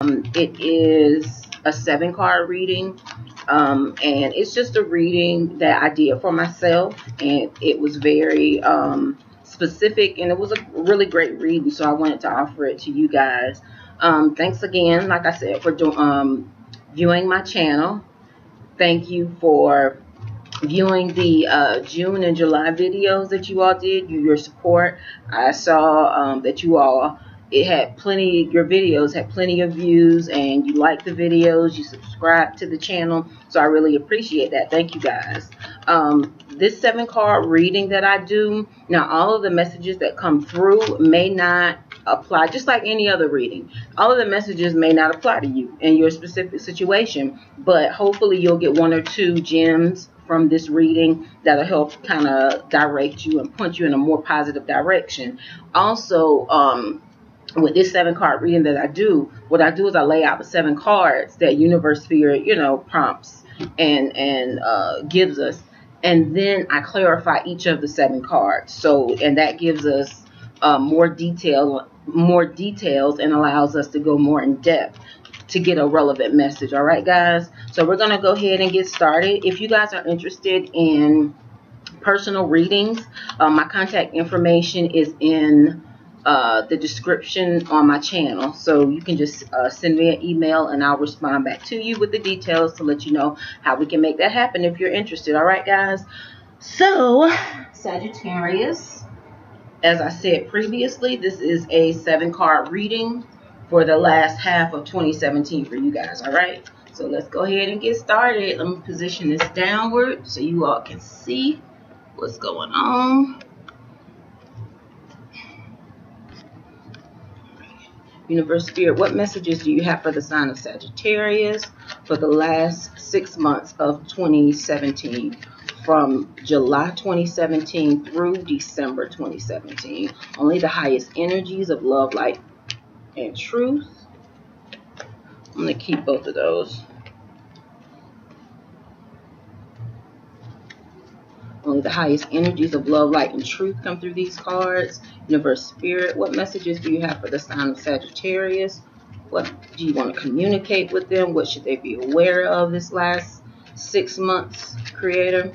It is a 7-card reading, and it's just a reading that I did for myself, and it was very specific, and it was a really great reading, so I wanted to offer it to you guys. Thanks again, like I said, for viewing my channel. Thank you for viewing the June and July videos that you all did. Your support. I saw that you all, your videos had plenty of views, and you liked the videos, you subscribed to the channel, so I really appreciate that. Thank you guys. This 7-card reading that I do, now all of the messages that come through may not apply, just like any other reading. All of the messages may not apply to you in your specific situation, but hopefully you'll get 1 or 2 gems from this reading that'll help kind of direct you and point you in a more positive direction. Also, with this 7-card reading that I do, what I do is I lay out the 7 cards that Universe Spirit, prompts and gives us, and then I clarify each of the 7 cards. So, and that gives us more details, and allows us to go more in depth to get a relevant message. All right, guys. So we're gonna go ahead and get started. If you guys are interested in personal readings, my contact information is in the description on my channel, so you can just send me an email and I'll respond back to you with the details to let you know how we can make that happen if you're interested. All right, guys. So Sagittarius, as I said previously, this is a 7-card reading for the last half of 2017 for you guys. All right, so let's go ahead and get started. Let me position this downward so you all can see what's going on. Universe Spirit, what messages do you have for the sign of Sagittarius for the last 6 months of 2017, from July 2017 through December 2017? Only the highest energies of love, light, and truth. I'm going to keep both of those. Only the highest energies of love, light, and truth come through these cards. Universe Spirit, what messages do you have for the sign of Sagittarius? What do you want to communicate with them? What should they be aware of this last 6 months, Creator?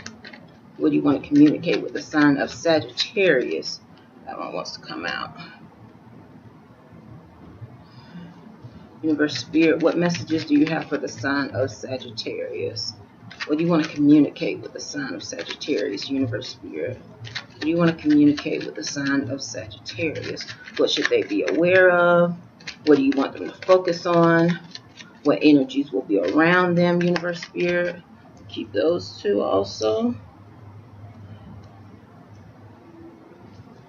What do you want to communicate with the sign of Sagittarius? That one wants to come out. Universe Spirit, what messages do you have for the sign of Sagittarius? What do you want to communicate with the sign of Sagittarius, Universe Spirit? What do you want to communicate with the sign of Sagittarius? What should they be aware of? What do you want them to focus on? What energies will be around them, Universe Spirit? Keep those 2 also.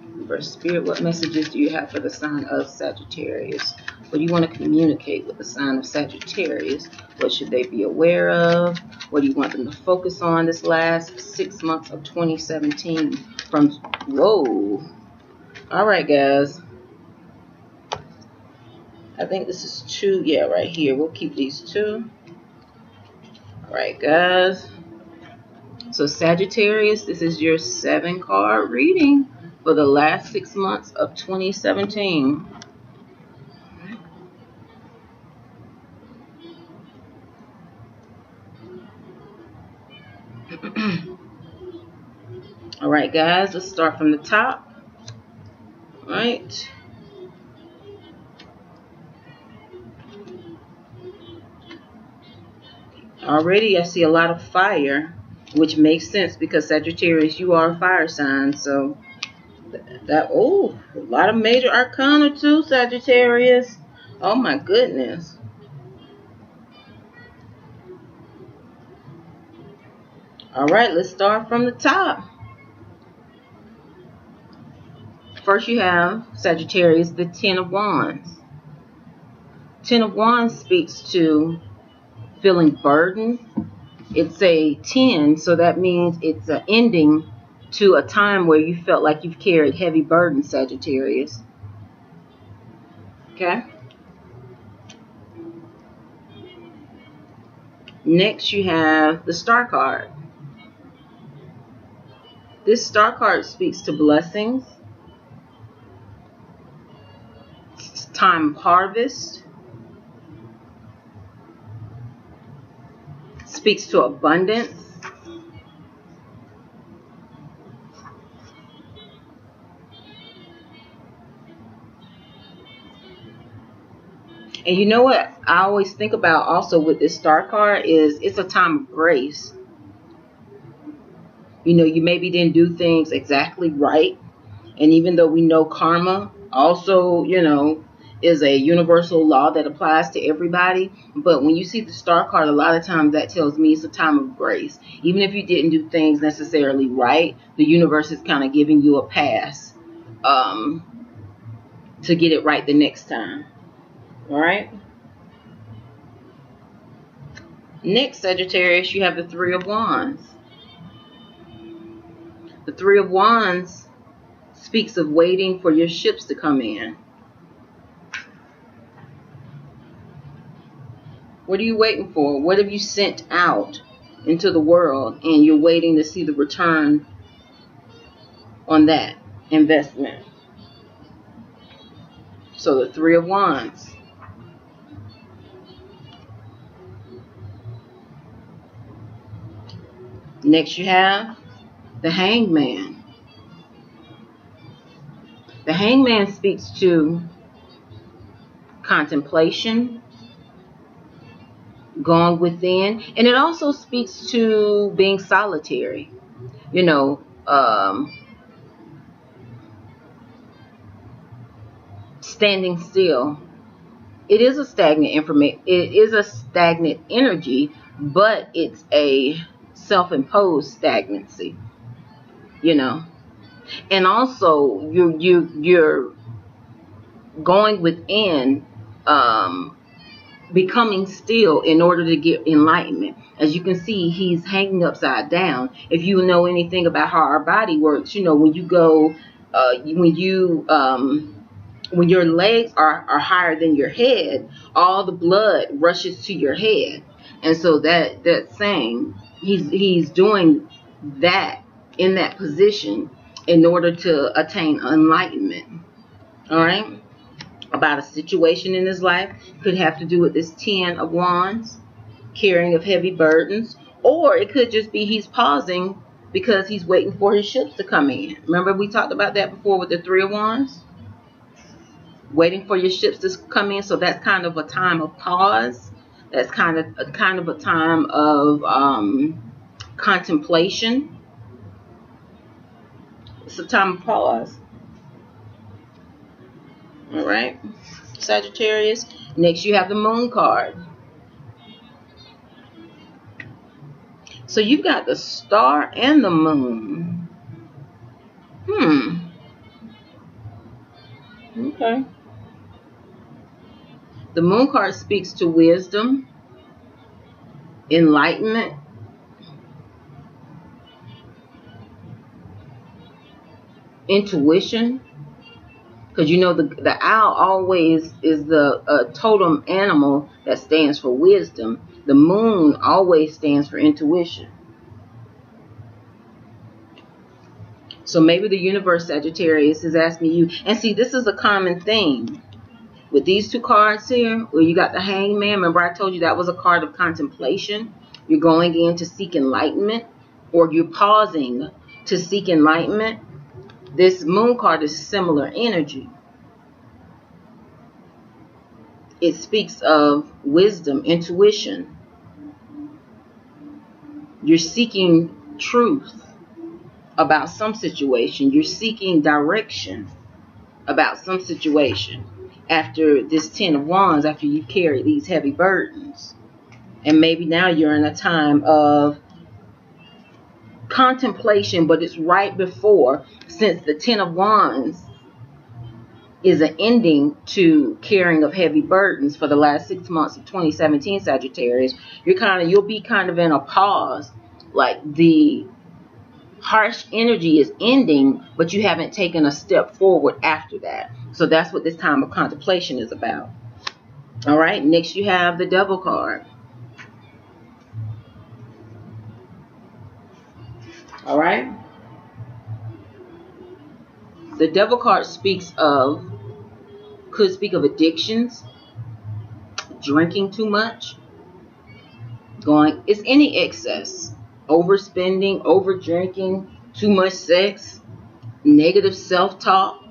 Universe Spirit, what messages do you have for the sign of Sagittarius? What do you want to communicate with the sign of Sagittarius? What should they be aware of? What do you want them to focus on this last 6 months of 2017? Whoa. All right, guys. I think this is 2. Yeah, right here. We'll keep these 2. All right, guys. So Sagittarius, this is your 7-card reading for the last 6 months of 2017. All right, guys, let's start from the top. All right. Already I see a lot of fire, which makes sense because Sagittarius, you are a fire sign. So a lot of major arcana too, Sagittarius. Oh my goodness. All right, let's start from the top. First you have Sagittarius, the 10 of Wands. 10 of Wands speaks to feeling burdened. It's a 10, so that means it's an ending to a time where you felt like you've carried heavy burden, Sagittarius. Okay. Next you have the Star card. This Star card speaks to blessings. It's time of harvest. speaks to abundance. And you know what I always think about also with this Star card is it's a time of grace. You know, you maybe didn't do things exactly right. And even though we know karma also, you know, is a universal law that applies to everybody. But when you see the Star card, a lot of times that tells me it's a time of grace. Even if you didn't do things necessarily right, the universe is kind of giving you a pass to get it right the next time. All right. Next, Sagittarius, you have the Three of Wands. The Three of Wands speaks of waiting for your ships to come in. What are you waiting for? What have you sent out into the world and you're waiting to see the return on that investment? So the Three of Wands. Next you have the Hangman. The Hangman speaks to contemplation, going within, and it also speaks to being solitary. You know, standing still. It is a stagnant energy, but it's a self-imposed stagnancy. You know, and also you're going within, becoming still in order to get enlightenment. As you can see, he's hanging upside down. If you know anything about how our body works, you know, when you go, when your legs are higher than your head, all the blood rushes to your head. And so that's saying he's doing that in that position in order to attain enlightenment. All right. About a situation in his life. Could have to do with this Ten of Wands, carrying of heavy burdens, or it could just be he's pausing because he's waiting for his ships to come in. Remember we talked about that before with the Three of Wands, waiting for your ships to come in. So that's kind of a time of pause. That's kind of a time of contemplation. It's a time of pause. All right, Sagittarius. Next, you have the Moon card. So you've got the Star and the Moon. Okay. The Moon card speaks to wisdom, enlightenment, intuition. Because you know the owl always is the totem animal that stands for wisdom. The moon always stands for intuition. So maybe the universe, Sagittarius, is asking you. And see, this is a common thing with these two cards here, where you got the Hangman. Remember I told you that was a card of contemplation. You're going in to seek enlightenment, or you're pausing to seek enlightenment. This Moon card is similar energy. It speaks of wisdom, intuition. You're seeking truth about some situation. You're seeking direction about some situation after this Ten of Wands, after you carry these heavy burdens. And maybe now you're in a time of contemplation, but it's right before, since the Ten of Wands is an ending to carrying of heavy burdens for the last 6 months of 2017, Sagittarius. You'll be kind of in a pause, like the harsh energy is ending, but you haven't taken a step forward after that. So that's what this time of contemplation is about. All right, next you have the Devil card. All right. The Devil card could speak of addictions, drinking too much, It's any excess, overspending, over drinking, too much sex, negative self-talk.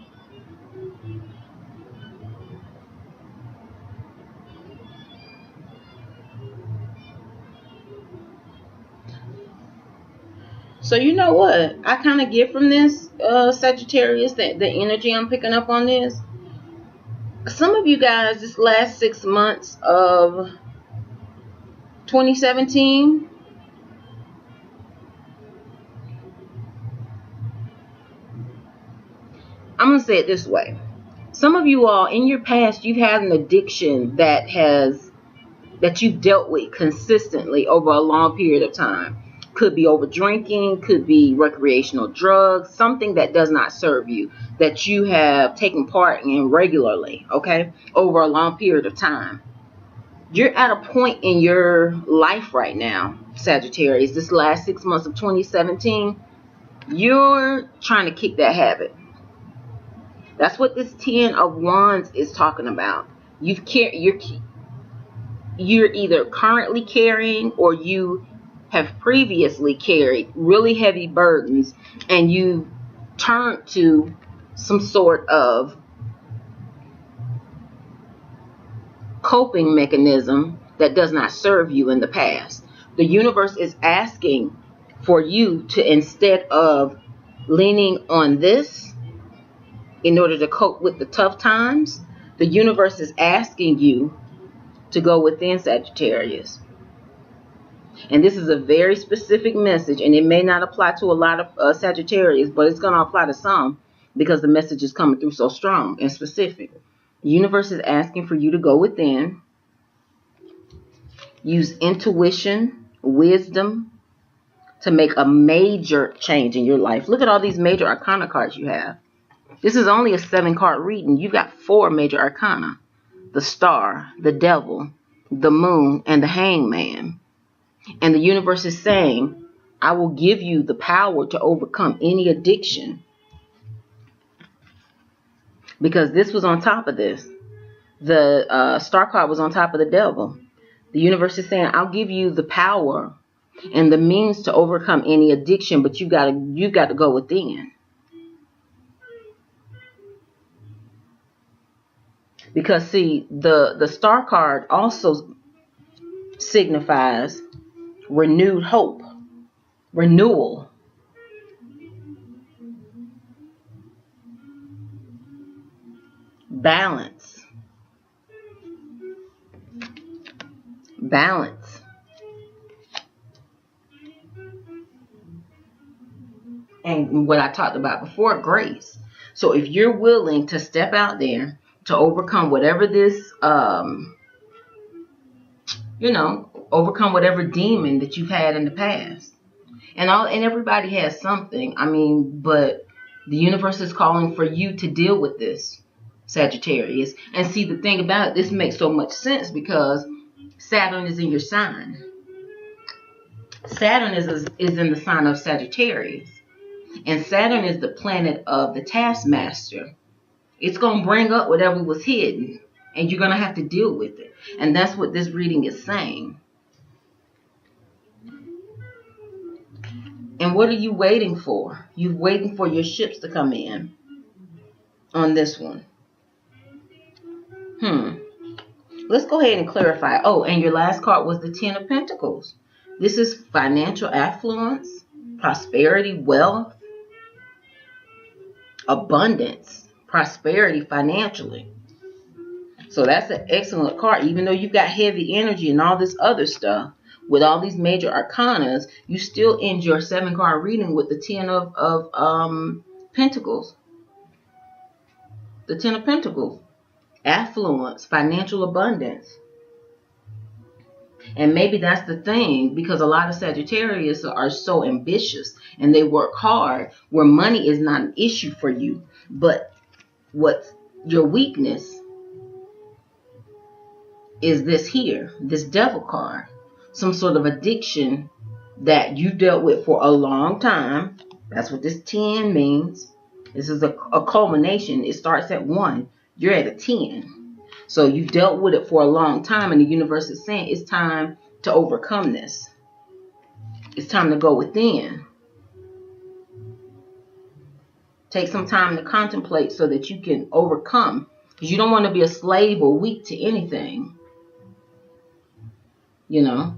So you know what I kind of get from this, Sagittarius, that the energy I'm picking up on this. Some of you guys, this last 6 months of 2017, I'm going to say it this way. Some of you all, in your past, you've had an addiction that you've dealt with consistently over a long period of time. Could be over drinking, could be recreational drugs, something that does not serve you, that you have taken part in regularly, okay, over a long period of time. You're at a point in your life right now, Sagittarius, this last 6 months of 2017, you're trying to kick that habit. That's what this 10 of Wands is talking about. You're either currently carrying, or you have previously carried really heavy burdens, and you turned to some sort of coping mechanism that does not serve you in the past. The universe is asking for you to, instead of leaning on this in order to cope with the tough times, the universe is asking you to go within, Sagittarius. And this is a very specific message, and it may not apply to a lot of Sagittarius, but it's going to apply to some because the message is coming through so strong and specific. The universe is asking for you to go within, use intuition, wisdom to make a major change in your life. Look at all these major arcana cards you have. This is only a 7-card reading. You've got 4 major arcana: the Star, the Devil, the Moon, and the Hangman. And the universe is saying, I will give you the power to overcome any addiction. Because this was on top of this. The Star card was on top of the Devil. The universe is saying, I'll give you the power and the means to overcome any addiction, but you got to go within. Because see, the Star card also signifies renewed hope, renewal, balance, and what I talked about before, grace. So if you're willing to step out there to overcome whatever this, overcome whatever demon that you've had in the past. And everybody has something. I mean, but the universe is calling for you to deal with this, Sagittarius. And see, the thing about it, this makes so much sense because Saturn is in your sign. Saturn is in the sign of Sagittarius. And Saturn is the planet of the taskmaster. It's going to bring up whatever was hidden, and you're going to have to deal with it. And that's what this reading is saying. And what are you waiting for? You're waiting for your ships to come in on this one. Let's go ahead and clarify. Oh, and your last card was the 10 of Pentacles. This is financial affluence, prosperity, wealth, abundance, prosperity financially. So that's an excellent card. Even though you've got heavy energy and all this other stuff, with all these major arcanas, you still end your 7-card reading with the 10 of Pentacles. The 10 of Pentacles. Affluence, financial abundance. And maybe that's the thing, because a lot of Sagittarius are so ambitious and they work hard where money is not an issue for you. But what's your weakness is this here, this Devil card. Some sort of addiction that you dealt with for a long time. That's what this 10 means. This is a culmination. It starts at 1. You're at a 10. So you've dealt with it for a long time, and the universe is saying it's time to overcome this. It's time to go within. Take some time to contemplate so that you can overcome. Because you don't want to be a slave or weak to anything. You know.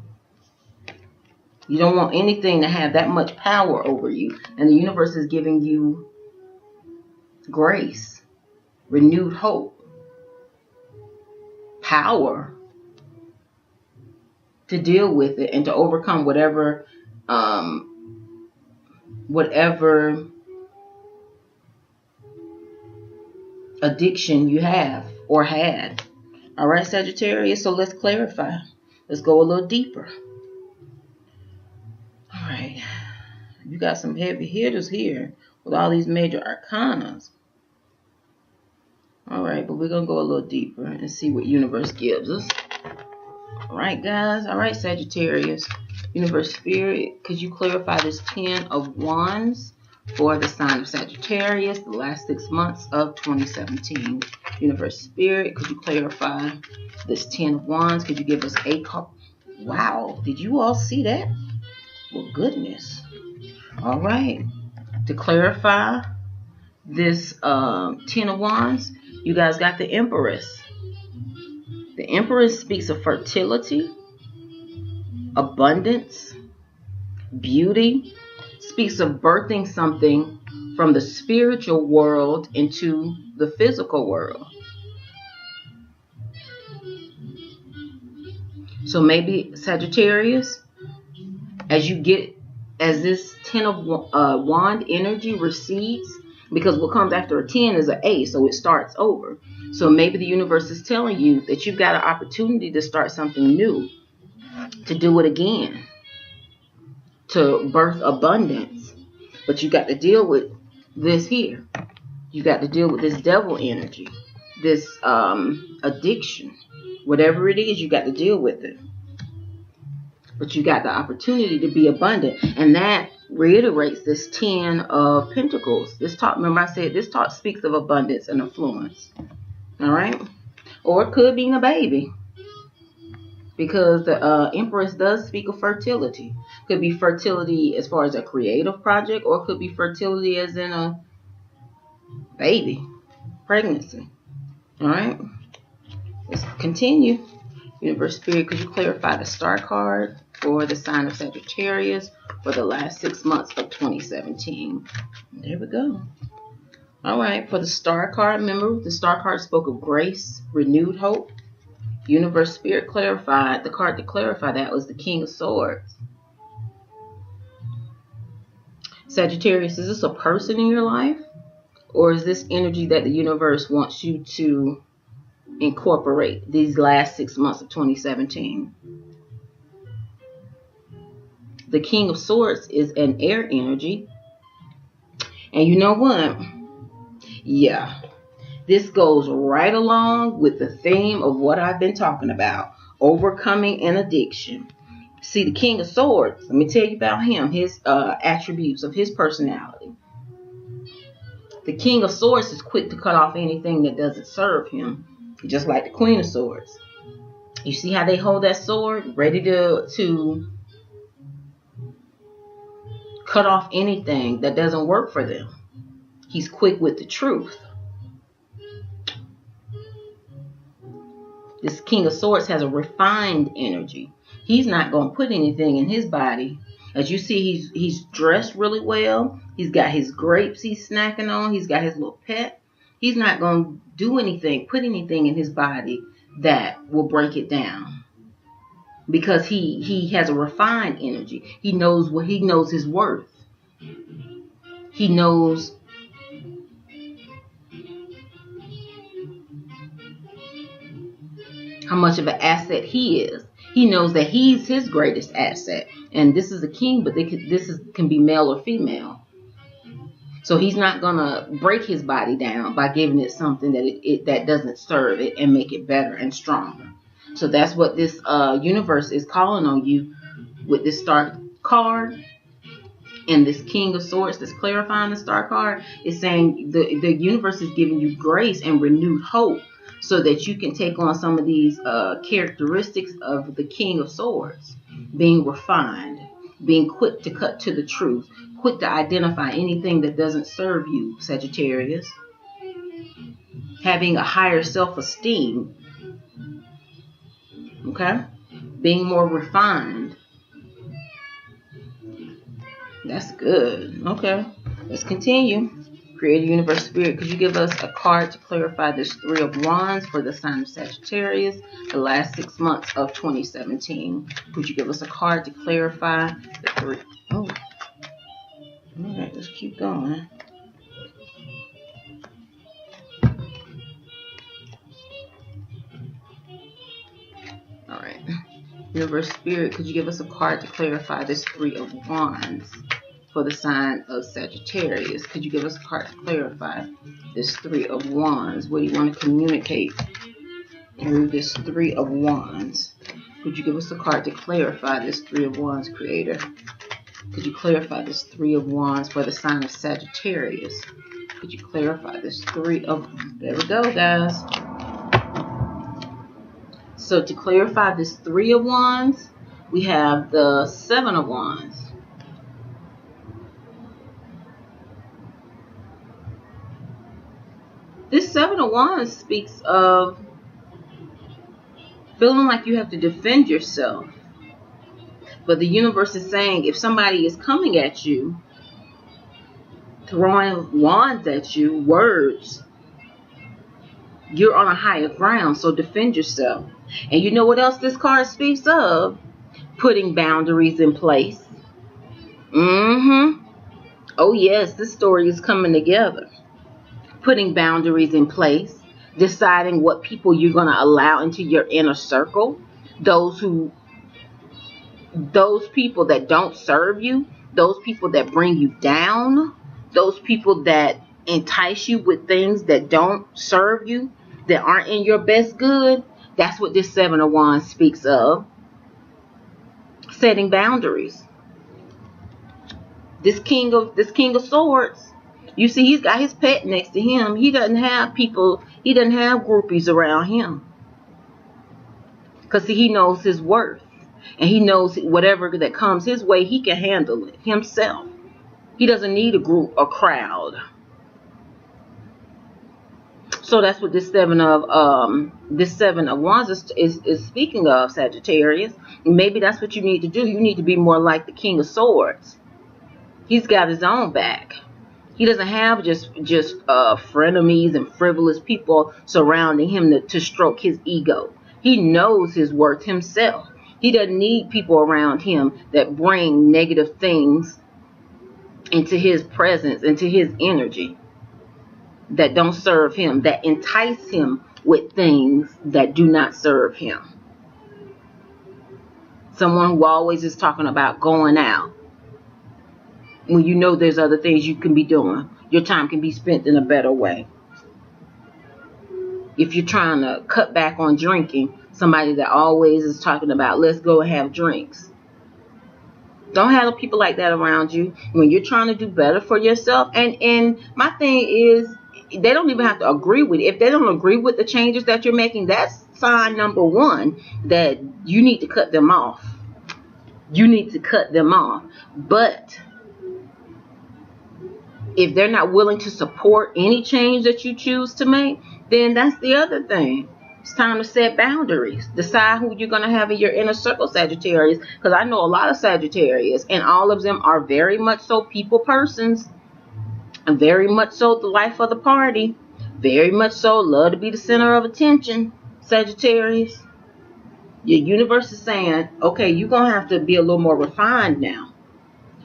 You don't want anything to have that much power over you. And the universe is giving you grace, renewed hope, power to deal with it and to overcome whatever addiction you have or had. All right, Sagittarius, so let's clarify. Let's go a little deeper. All right, you got some heavy hitters here with all these major arcanas. All right, but we're going to go a little deeper and see what universe gives us. All right, guys. All right, Sagittarius. Universe Spirit, could you clarify this 10 of Wands for the sign of Sagittarius, the last 6 months of 2017? Universe Spirit, could you clarify this 10 of Wands? Could you give us a card? Wow, did you all see that? Well, goodness. All right. To clarify this 10 of Wands, you guys got the Empress. The Empress speaks of fertility, abundance, beauty, speaks of birthing something from the spiritual world into the physical world. So maybe Sagittarius, as this 10 of Wand energy recedes, because what comes after a 10 is an A, so it starts over. So maybe the universe is telling you that you've got an opportunity to start something new, to do it again, to birth abundance. But you got to deal with this here. You got to deal with this devil energy, this addiction. Whatever it is, you got to deal with it. But you got the opportunity to be abundant. And that reiterates this 10 of Pentacles. This talk, remember I said, this talk speaks of abundance and affluence. All right? Or it could be a baby. Because the Empress does speak of fertility. Could be fertility as far as a creative project, or it could be fertility as in a baby, pregnancy. All right? Let's continue. Universe Spirit, could you clarify the star card for the sign of Sagittarius for the last 6 months of 2017? There we go. All right, for the star card, remember the star card spoke of grace, renewed hope. Universe Spirit clarified, the card to clarify that was the King of Swords. Sagittarius, is this a person in your life? Or is this energy that the universe wants you to incorporate these last 6 months of 2017? The King of Swords is an air energy. And you know what? Yeah. This goes right along with the theme of what I've been talking about. Overcoming an addiction. See, the King of Swords, let me tell you about him. His attributes of his personality. The King of Swords is quick to cut off anything that doesn't serve him. Just like the Queen of Swords. You see how they hold that sword? Ready to cut off anything that doesn't work for them. He's quick with the truth. This King of Swords has a refined energy. He's not going to put anything in his body. As you see, he's dressed really well. He's got his grapes he's snacking on. He's got his little pet. He's not going to do anything, put anything in his body that will break it down. Because he has a refined energy. He knows his worth. He knows how much of an asset he is. He knows that he's his greatest asset. And this is a king, but this can be male or female. So he's not going to break his body down by giving it something that doesn't serve it and make it better and stronger. So that's what this universe is calling on you with this star card. And this King of Swords that's clarifying the star card is saying the universe is giving you grace and renewed hope so that you can take on some of these characteristics of the King of Swords. Being refined, being quick to cut to the truth, quick to identify anything that doesn't serve you, Sagittarius. Having a higher self-esteem, okay? Being more refined. That's good. Okay, let's continue. Creator, Universe, Spirit, could you give us a card to clarify this Three of Wands for the sign of Sagittarius, the last 6 months of 2017? Could you give us a card to clarify the three? Oh, all right, let's keep going. All right, Universe, Spirit, could you give us a card to clarify this Three of Wands for the sign of Sagittarius? Could you give us a card to clarify this Three of Wands? What do you want to communicate through this Three of Wands? Could you give us a card to clarify this Three of Wands, Creator? Could you clarify this Three of Wands for the sign of Sagittarius? Could you clarify this Three of... There we go, guys. So to clarify this Three of Wands, we have the Seven of Wands. This Seven of Wands speaks of feeling like you have to defend yourself. But the universe is saying if somebody is coming at you, throwing wands at you, words, you're on a higher ground, so defend yourself. And you know what else this card speaks of? Putting boundaries in place. Oh yes, this story is coming together. Putting boundaries in place, deciding what people you're going to allow into your inner circle, those people that don't serve you, those people that bring you down, those people that entice you with things that don't serve you, that aren't in your best good. That's what this Seven of Wands speaks of. Setting boundaries. This King of Swords, you see, he's got his pet next to him. He doesn't have people, he doesn't have groupies around him. Because he knows his worth. And he knows whatever that comes his way, he can handle it himself. He doesn't need a group, a crowd. So that's what this Seven of Wands is speaking of, Sagittarius. Maybe that's what you need to do. You need to be more like the King of Swords. He's got his own back. He doesn't have just frenemies and frivolous people surrounding him to stroke his ego. He knows his worth himself. He doesn't need people around him that bring negative things into his presence, into his energy, that don't serve him, that entice him with things that do not serve him. Someone who always is talking about going out, when you know there's other things you can be doing. Your time can be spent in a better way. If you're trying to cut back on drinking, somebody that always is talking about, let's go and have drinks. Don't have people like that around you when you're trying to do better for yourself. And my thing is, they don't even have to agree with it. If they don't agree with the changes that you're making, that's sign number one that you need to cut them off. You need to cut them off. But if they're not willing to support any change that you choose to make, then that's the other thing. It's time to set boundaries. Decide who you're going to have in your inner circle, Sagittarius. Because I know a lot of Sagittarius, and all of them are very much so people persons. And very much so the life of the party. Very much so love to be the center of attention, Sagittarius. Your universe is saying, okay, you're going to have to be a little more refined now.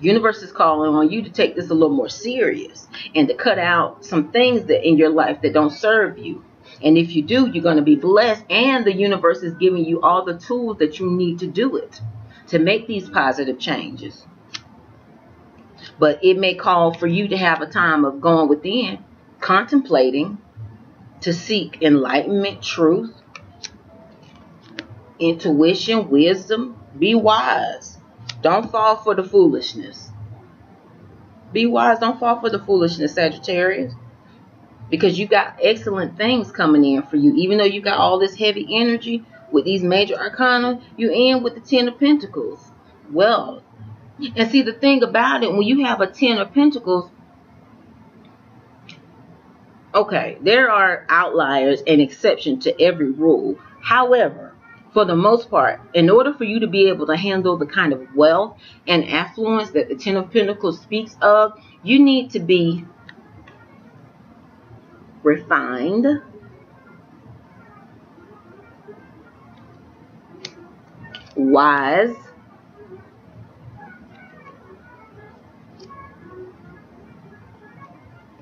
Universe is calling on you to take this a little more serious and to cut out some things that in your life that don't serve you. And if you do, you're going to be blessed, and the universe is giving you all the tools that you need to do it, to make these positive changes. But it may call for you to have a time of going within, contemplating, to seek enlightenment, truth, intuition, wisdom. Be wise. Don't fall for the foolishness. Be wise. Don't fall for the foolishness, Sagittarius. because you got excellent things coming in for you. Even though you got all this heavy energy with these major arcana, you end with the 10 of Pentacles. Well, and see, the thing about it, when you have a 10 of Pentacles, okay, there are outliers and exceptions to every rule. However, for the most part, in order for you to be able to handle the kind of wealth and affluence that the 10 of Pentacles speaks of, you need to be refined, wise,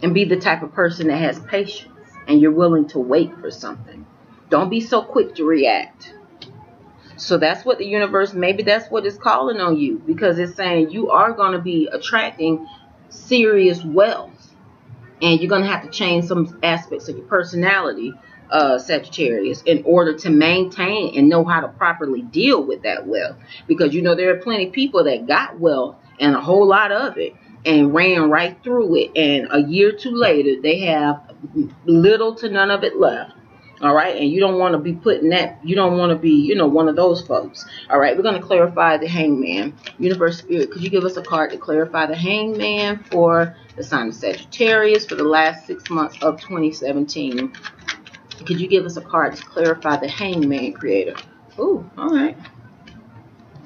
and be the type of person that has patience and you're willing to wait for something. Don't be so quick to react. So that's what the universe, maybe that's what it's calling on you, because it's saying you are going to be attracting serious wealth, and you're going to have to change some aspects of your personality, Sagittarius, in order to maintain and know how to properly deal with that wealth. Because you know there are plenty of people that got wealth and a whole lot of it and ran right through it, and a year or two later they have little to none of it left. All right, and you don't want to be putting that, you don't want to be, you know, one of those folks. All right, we're going to clarify the Hangman. Universe Spirit, could you give us a card to clarify the Hangman for the sign of Sagittarius for the last 6 months of 2017? Could you give us a card to clarify the Hangman, Creator? Ooh, all right.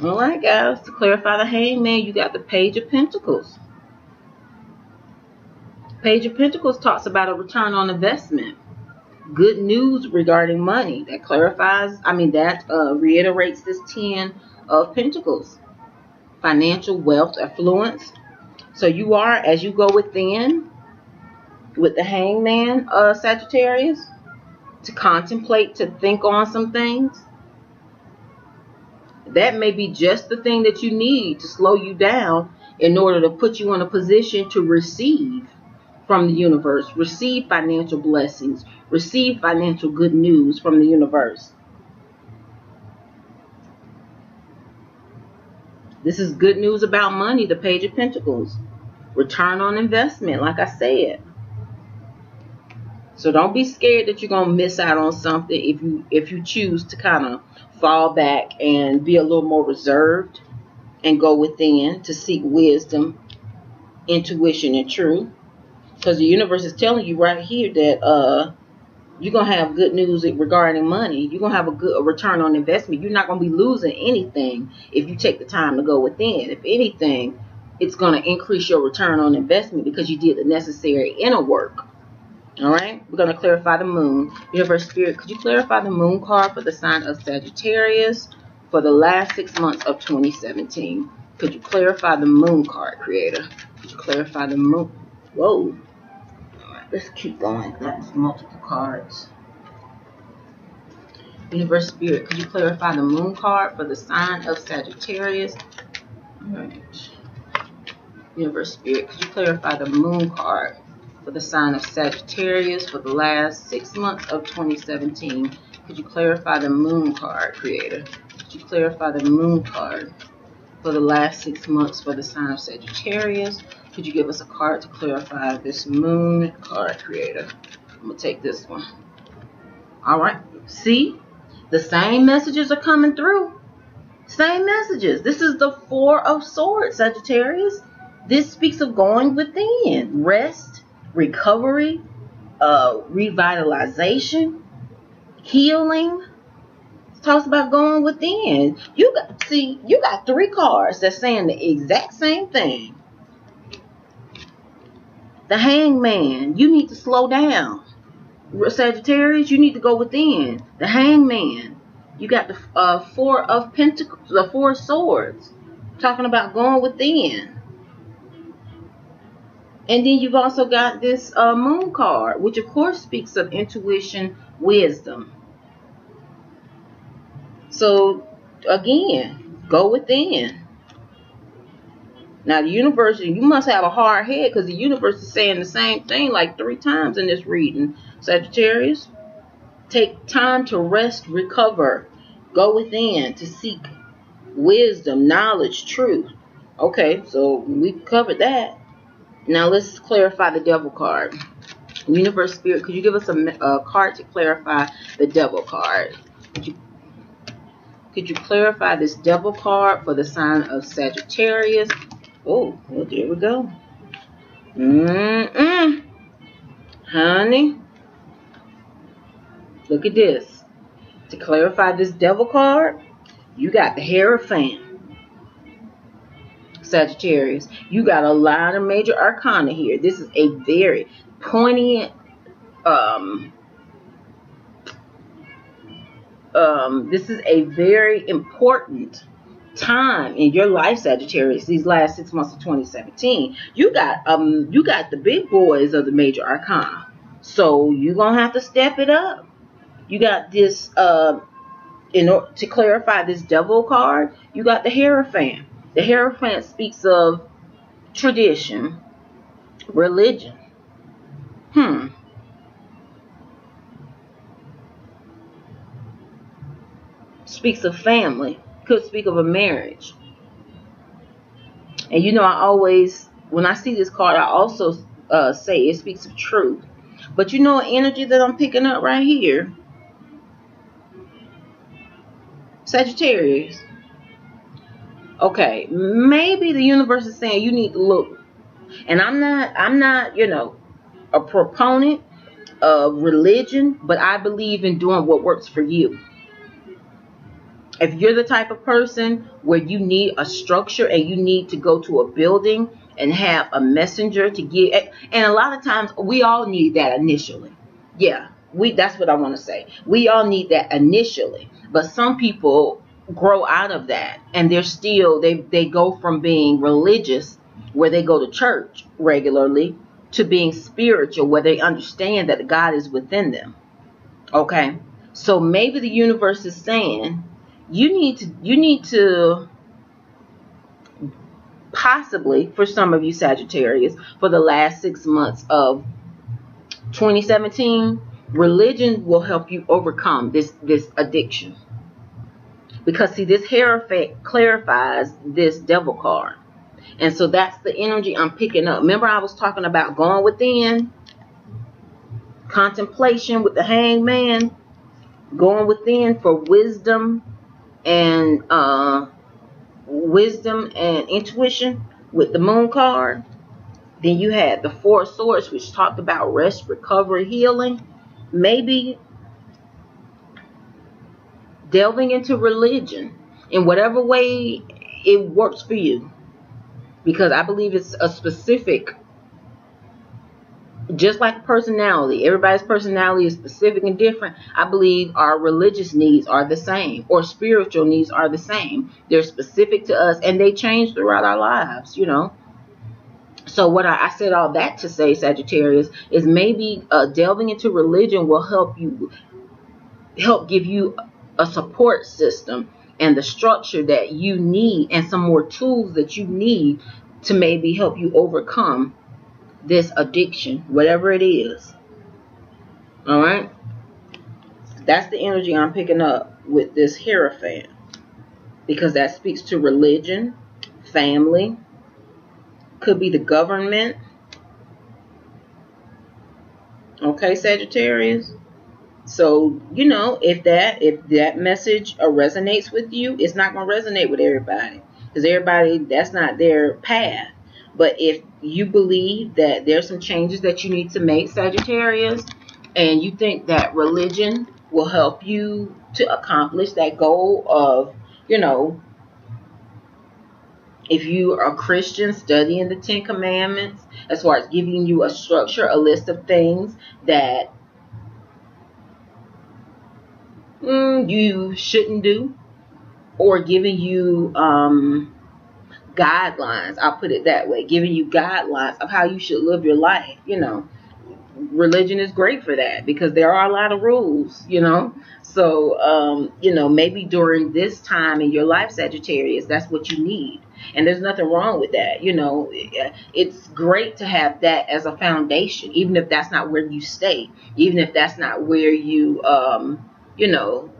All right, guys, to clarify the Hangman, you got the Page of Pentacles. Page of Pentacles talks about a return on investment. Good news regarding money. That clarifies, that reiterates this 10 of Pentacles. Financial wealth, affluence. So you are, as you go within with the Hangman, Sagittarius, to contemplate, to think on some things. That may be just the thing that you need to slow you down in order to put you in a position to receive from the universe, receive financial blessings, receive financial good news from the universe. This is good news about money, the Page of Pentacles. Return on investment, like I said. So don't be scared that you're going to miss out on something if you choose to kind of fall back and be a little more reserved and go within to seek wisdom, intuition, and truth. Because the universe is telling you right here that you're going to have good news regarding money. You're going to have a return on investment. You're not going to be losing anything if you take the time to go within. If anything, it's going to increase your return on investment because you did the necessary inner work. All right, we're going to clarify the moon. Universe Spirit, could you clarify the moon card for the sign of Sagittarius for the last 6 months of 2017? Could you clarify the moon card, Creator? Could you clarify the moon? Whoa. Let's keep going. That's multiple cards. Universe Spirit, could you clarify the moon card for the sign of Sagittarius? Alright. Universe Spirit, could you clarify the moon card for the sign of Sagittarius for the last 6 months of 2017? Could you clarify the moon card, Creator? Could you clarify the moon card for the last 6 months for the sign of Sagittarius? Could you give us a card to clarify this moon card, Creator? I'm going to take this one. All right. See? The same messages are coming through. Same messages. This is the Four of Swords, Sagittarius. This speaks of going within. Rest, recovery, revitalization, healing. It talks about going within. You got 3 cards that's saying the exact same thing. The Hangman, you need to slow down. Sagittarius, you need to go within. The Hangman, you got the Four of Pentacles, the Four of Swords, talking about going within. And then you've also got this moon card, which of course speaks of intuition, wisdom. So again, go within. Now, the universe, you must have a hard head because the universe is saying the same thing like 3 times in this reading. Sagittarius, take time to rest, recover, go within to seek wisdom, knowledge, truth. Okay, so we covered that. Now, let's clarify the Devil card. Universe Spirit, could you give us a card to clarify the Devil card? Could you clarify this Devil card for the sign of Sagittarius? Oh, well, there we go. Honey, look at this. To clarify this Devil card, you got the Hierophant. Sagittarius, you got a lot of major arcana here. This is a very poignant this is a very important time in your life, Sagittarius. These last 6 months of 2017, you got the big boys of the major arcana, so you're gonna have to step it up. You got this in order to clarify this Devil card, you got the Hierophant. The Hierophant speaks of tradition, religion. Speaks of family. Could speak of a marriage. And you know, I always, when I see this card, I also say it speaks of truth. But you know, energy that I'm picking up right here, Sagittarius. Okay, maybe the universe is saying you need to look. And I'm not, you know, a proponent of religion, but I believe in doing what works for you. If you're the type of person where you need a structure and you need to go to a building and have a messenger to get, and a lot of times we all need that initially. Yeah, that's what I want to say. We all need that initially, but some people grow out of that, and they're still, they go from being religious, where they go to church regularly, to being spiritual, where they understand that God is within them. Okay, so maybe the universe is saying you need to possibly, for some of you Sagittarius, for the last 6 months of 2017, religion will help you overcome this addiction. Because see, this Hierophant clarifies this Devil card. And so that's the energy I'm picking up. Remember I was talking about going within? Contemplation with the Hangman. Going within for wisdom and intuition with the Moon card. Then you had the Four of Swords, which talked about rest, recovery, healing. Maybe delving into religion in whatever way it works for you, because I believe it's a specific, just like personality, everybody's personality is specific and different. I believe our religious needs are the same, or spiritual needs are the same. They're specific to us, and they change throughout our lives, you know. So what I said all that to say, Sagittarius, is maybe delving into religion will help give you a support system and the structure that you need, and some more tools that you need to maybe help you overcome this addiction, whatever it is. All right, that's the energy I'm picking up with this Hierophant, because that speaks to religion, family, could be the government. Okay, Sagittarius. So, you know, if that message resonates with you, it's not going to resonate with everybody, because everybody, that's not their path. But if you believe that there's some changes that you need to make, Sagittarius, and you think that religion will help you to accomplish that goal of, you know, if you are a Christian, studying the 10 Commandments, as far as giving you a structure, a list of things that you shouldn't do, or giving you guidelines, I'll put it that way, giving you guidelines of how you should live your life. You know, religion is great for that, because there are a lot of rules, you know. So you know, maybe during this time in your life, Sagittarius, that's what you need, and there's nothing wrong with that. You know, it's great to have that as a foundation, even if that's not where you stay, even if that's not where you you know,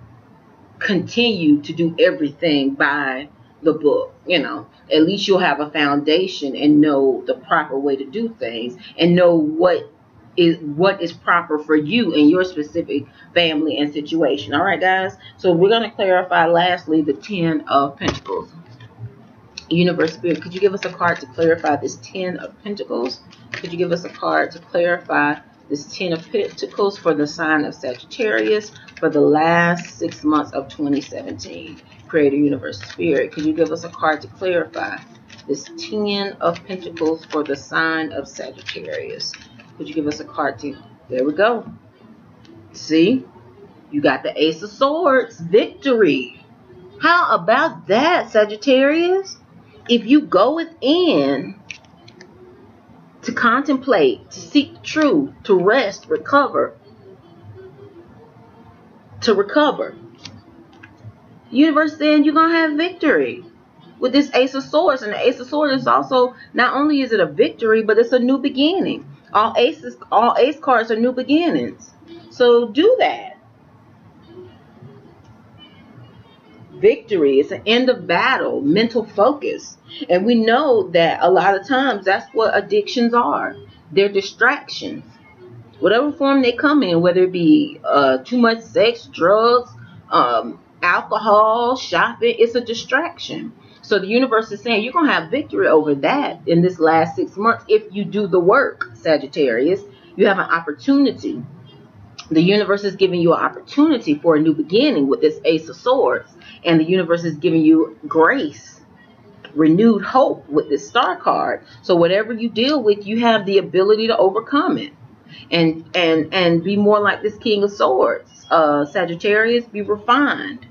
continue to do everything by the book. You know, at least you'll have a foundation and know the proper way to do things, and know what is what is proper for you in your specific family and situation. All right, guys. So we're going to clarify lastly the 10 of Pentacles. Universe Spirit, could you give us a card to clarify this 10 of Pentacles? Could you give us a card to clarify this 10 of Pentacles for the sign of Sagittarius for the last 6 months of 2017? Creator, Universe Spirit, could you give us a card to clarify this 10 of Pentacles for the sign of Sagittarius? Could you give us a card to... There we go. See? You got the Ace of Swords. Victory. How about that, Sagittarius? If you go within to contemplate, to seek the truth, to rest, recover, the universe saying you're going to have victory with this Ace of Swords. And the Ace of Swords is also, not only is it a victory, but it's a new beginning. All ace cards are new beginnings. So do that. Victory is an end of battle, mental focus. And we know that a lot of times that's what addictions are. They're distractions. Whatever form they come in, whether it be too much sex, drugs, alcohol, shopping, it's a distraction. So the universe is saying you're going to have victory over that in this last 6 months if you do the work, Sagittarius. You have an opportunity. The universe is giving you an opportunity for a new beginning with this Ace of Swords. And the universe is giving you grace, renewed hope with this Star card. So whatever you deal with, you have the ability to overcome it. And be more like this King of Swords. Sagittarius, be refined.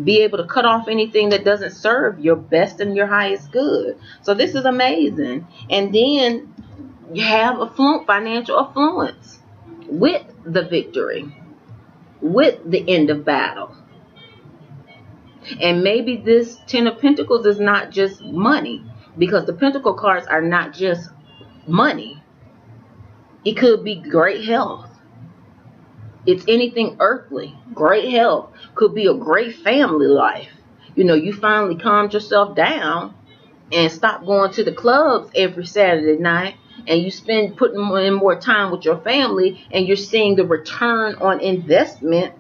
Be able to cut off anything that doesn't serve your best and your highest good. So this is amazing. And then you have financial affluence with the victory, with the end of battle. And maybe this 10 of Pentacles is not just money, because the Pentacle cards are not just money. It could be great health. It's anything earthly. Great health. Could be a great family life. You know, you finally calmed yourself down and stopped going to the clubs every Saturday night, and you putting in more time with your family, and you're seeing the return on investment.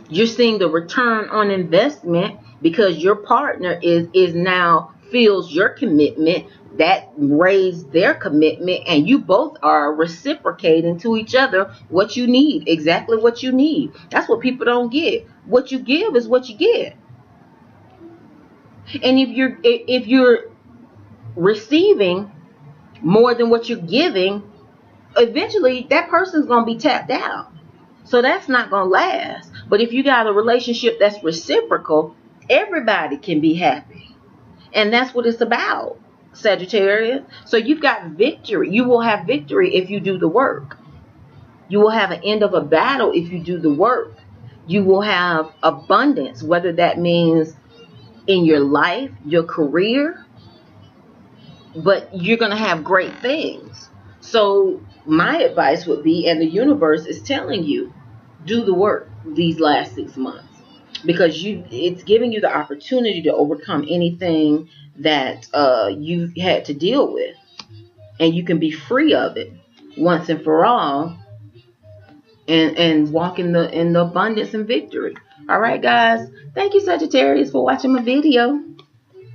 You're seeing the return on investment because your partner is now feels your commitment, that raised their commitment, and you both are reciprocating to each other what you need, exactly what you need. That's what people don't get. What you give is what you get. And if you're receiving more than what you're giving, eventually that person's going to be tapped out. So that's not going to last. But if you got a relationship that's reciprocal, everybody can be happy. And that's what it's about, Sagittarius. So you've got victory. You will have victory if you do the work. You will have an end of a battle if you do the work. You will have abundance, whether that means in your life, your career, but you're going to have great things. So my advice would be, and the universe is telling you, do the work these last 6 months, because it's giving you the opportunity to overcome anything that you had to deal with, and you can be free of it once and for all, and walk in the abundance and victory. All right, guys, thank you, Sagittarius, for watching my video.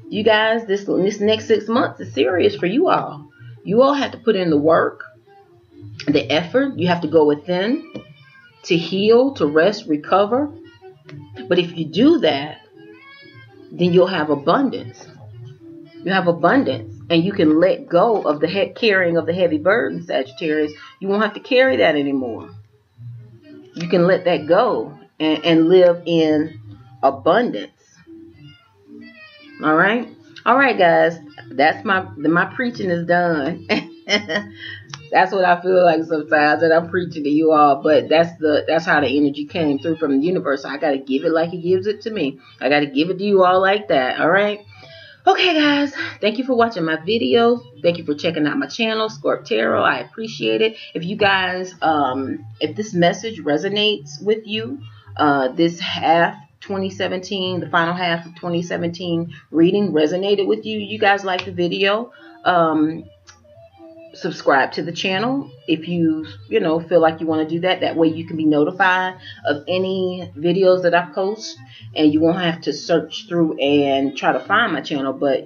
You guys, this next 6 months is serious for you all. You all have to put in the work, the effort. You have to go within to heal, to rest, recover. But if you do that, then you'll have abundance. You have abundance, and you can let go of the carrying of the heavy burden, Sagittarius. You won't have to carry that anymore. You can let that go and live in abundance. All right, guys. That's my preaching is done. That's what I feel like sometimes, that I'm preaching to you all. But that's how the energy came through from the universe. So I gotta give it like it gives it to me. I gotta give it to you all like that. All right. Okay, guys. Thank you for watching my video. Thank you for checking out my channel, Scorp Tarot. I appreciate it. If you guys, if this message resonates with you, this half 2017, the final half of 2017 reading resonated with you, you guys like the video, subscribe to the channel if you feel like you want to do that. That way you can be notified of any videos that I post, and you won't have to search through and try to find my channel. But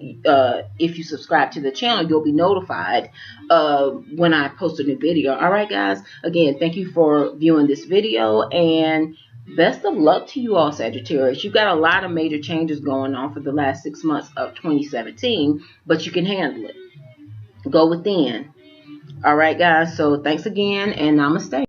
if you subscribe to the channel, you'll be notified when I post a new video. All right, guys, again, thank you for viewing this video, and best of luck to you all, Sagittarius. You got a lot of major changes going on for the last 6 months of 2017, but you can handle it. Go within. All right, guys. So thanks again, and namaste.